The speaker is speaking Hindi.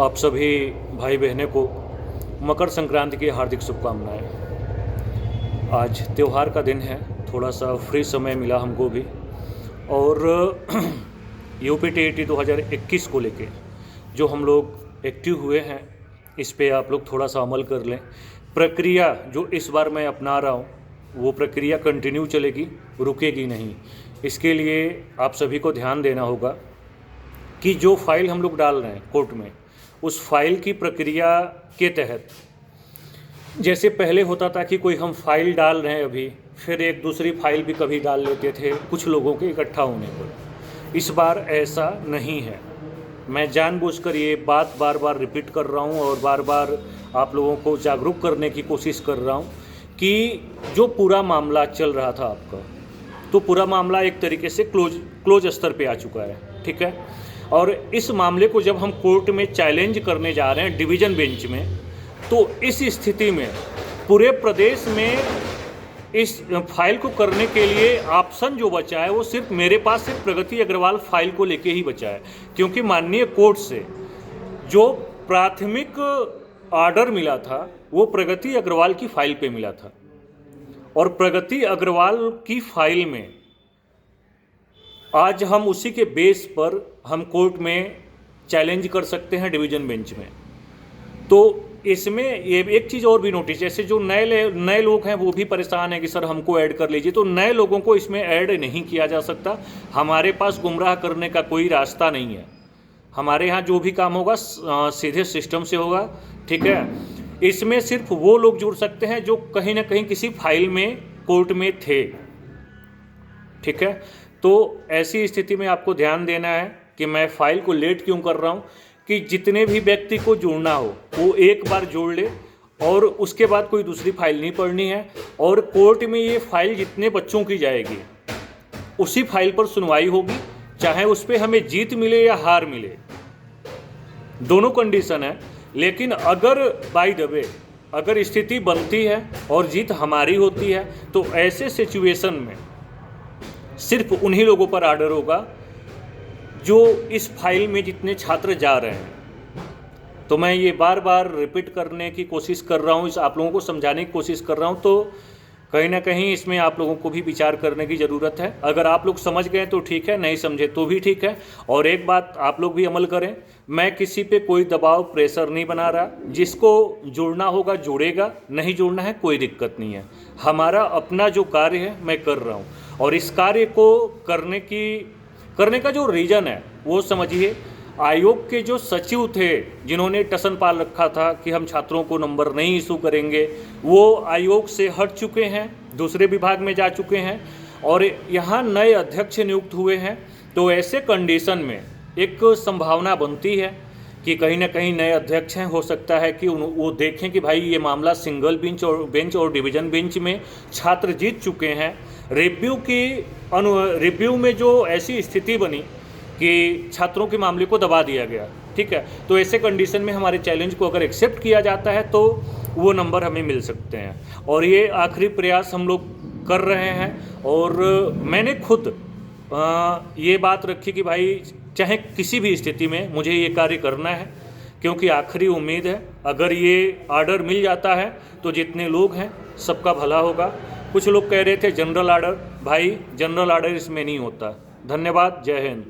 आप सभी भाई बहनों को मकर संक्रांति की हार्दिक शुभकामनाएं। आज त्यौहार का दिन है, थोड़ा सा फ्री समय मिला हमको भी। और यूपीटीईटी 2021 को लेके जो हम लोग एक्टिव हुए हैं, इस पे आप लोग थोड़ा सा अमल कर लें। प्रक्रिया जो इस बार मैं अपना रहा हूँ वो प्रक्रिया कंटिन्यू चलेगी, रुकेगी नहीं। इसके लिए आप सभी को ध्यान देना होगा कि जो फाइल हम लोग डाल रहे हैं कोर्ट में, उस फाइल की प्रक्रिया के तहत, जैसे पहले होता था कि कोई हम फाइल डाल रहे हैं अभी, फिर एक दूसरी फाइल भी कभी डाल लेते थे कुछ लोगों के इकट्ठा होने पर। इस बार ऐसा नहीं है। मैं जानबूझकर ये बात बार बार रिपीट कर रहा हूँ और बार बार आप लोगों को जागरूक करने की कोशिश कर रहा हूँ कि जो पूरा मामला चल रहा था आपका, तो पूरा मामला एक तरीके से क्लोज स्तर पे आ चुका है, ठीक है। और इस मामले को जब हम कोर्ट में चैलेंज करने जा रहे हैं डिवीज़न बेंच में, तो इस स्थिति में पूरे प्रदेश में इस फाइल को करने के लिए ऑप्शन जो बचा है वो सिर्फ मेरे पास सिर्फ प्रगति अग्रवाल फाइल को लेके ही बचा है। क्योंकि माननीय कोर्ट से जो प्राथमिक ऑर्डर मिला था वो प्रगति अग्रवाल की फाइल पे मिला था, और प्रगति अग्रवाल की फाइल में आज हम उसी के बेस पर हम कोर्ट में चैलेंज कर सकते हैं डिवीज़न बेंच में। तो इसमें ये एक चीज़ और भी नोटिस, जैसे जो नए लोग हैं वो भी परेशान हैं कि सर हमको ऐड कर लीजिए, तो नए लोगों को इसमें ऐड नहीं किया जा सकता। हमारे पास गुमराह करने का कोई रास्ता नहीं है। हमारे यहाँ जो भी काम होगा सीधे सिस्टम से होगा, ठीक है। इसमें सिर्फ वो लोग जुड़ सकते हैं जो कहीं ना कहीं किसी फाइल में कोर्ट में थे, ठीक है। तो ऐसी स्थिति में आपको ध्यान देना है कि मैं फ़ाइल को लेट क्यों कर रहा हूँ, कि जितने भी व्यक्ति को जुड़ना हो वो एक बार जोड़ ले और उसके बाद कोई दूसरी फाइल नहीं पढ़नी है। और कोर्ट में ये फाइल जितने बच्चों की जाएगी उसी फाइल पर सुनवाई होगी, चाहे उस पर हमें जीत मिले या हार मिले, दोनों कंडीशन है। लेकिन अगर बाय द वे अगर स्थिति बनती है और जीत हमारी होती है, तो ऐसे सिचुएशन में सिर्फ उन्हीं लोगों पर ऑर्डर होगा जो इस फाइल में जितने छात्र जा रहे हैं। तो मैं ये बार बार रिपीट करने की कोशिश कर रहा हूँ, इस आप लोगों को समझाने की कोशिश कर रहा हूँ। तो कहीं ना कहीं इसमें आप लोगों को भी विचार करने की ज़रूरत है। अगर आप लोग समझ गए तो ठीक है, नहीं समझे तो भी ठीक है। और एक बात आप लोग भी अमल करें, मैं किसी पे कोई दबाव प्रेशर नहीं बना रहा। जिसको जुड़ना होगा जुड़ेगा, नहीं जुड़ना है कोई दिक्कत नहीं है। हमारा अपना जो कार्य है मैं कर रहा हूँ, और इस कार्य को करने का जो रीज़न है वो समझिए। आयोग के जो सचिव थे जिन्होंने टसन पाल रखा था कि हम छात्रों को नंबर नहीं इशू करेंगे, वो आयोग से हट चुके हैं, दूसरे विभाग में जा चुके हैं और यहाँ नए अध्यक्ष नियुक्त हुए हैं। तो ऐसे कंडीशन में एक संभावना बनती है कि कहीं ना कहीं नए अध्यक्ष हैं, हो सकता है कि वो देखें कि भाई ये मामला सिंगल बेंच और डिवीज़न बेंच में छात्र जीत चुके हैं। रिव्यू में जो ऐसी स्थिति बनी कि छात्रों के मामले को दबा दिया गया, ठीक है। तो ऐसे कंडीशन में हमारे चैलेंज को अगर एक्सेप्ट किया जाता है तो वो नंबर हमें मिल सकते हैं। और ये आखिरी प्रयास हम लोग कर रहे हैं। और मैंने खुद ये बात रखी कि भाई चाहे किसी भी स्थिति में मुझे ये कार्य करना है, क्योंकि आखिरी उम्मीद है। अगर ये ऑर्डर मिल जाता है तो जितने लोग हैं सबका भला होगा। कुछ लोग कह रहे थे जनरल ऑर्डर, भाई जनरल ऑर्डर इसमें नहीं होता। धन्यवाद, जय हिंद।